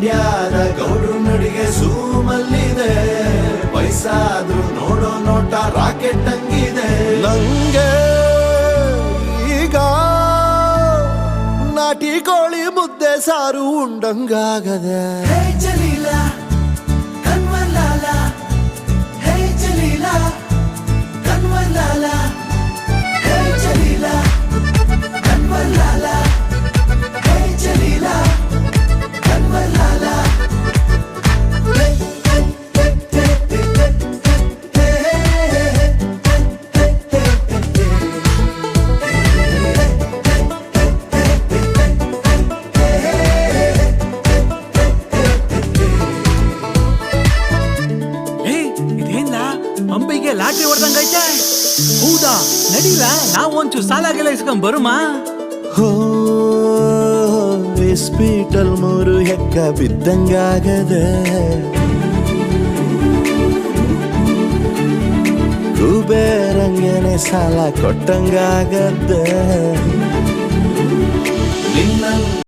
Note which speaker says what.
Speaker 1: ಮಂಡ್ಯದ ಗೌಡ್ರು ನಡಿಗೆ ಸೂಮಲ್ಲಿದೆ, ವಯಸ್ಸಾದ್ರೂ ನೋಡೋ ನೋಟ ರಾಕೆಟ್ ಹಂಗಿದೆ. ನಂಗೆ ಈಗ ನಾಟಿ ಕೋಳಿ ಮುದ್ದೆ ಸಾರು ಉಂಡಂಗಾಗದೆ.
Speaker 2: ಅಂಬಿಗೆ ಲಾಟ್ರಿ ಹೊಡೆದಂಗೈತೆ. ಹೌದಾ, ನಡೀಲ ನಾವು ಒಂಚೂರು ಸಾಲಾಗೆಲ್ಲ ಇಸ್ಕೊಂಡ್ ಬರುಮಾ.
Speaker 1: ಹಾಸ್ಪಿಟಲ್ 3 ಹೆಕ್ಕ ಬಿದ್ದಂಗಾಗದೆ, ಕುಬೇರಂಗನೆ ಸಾಲ ಕೊಟ್ಟಂಗಾಗದೆ.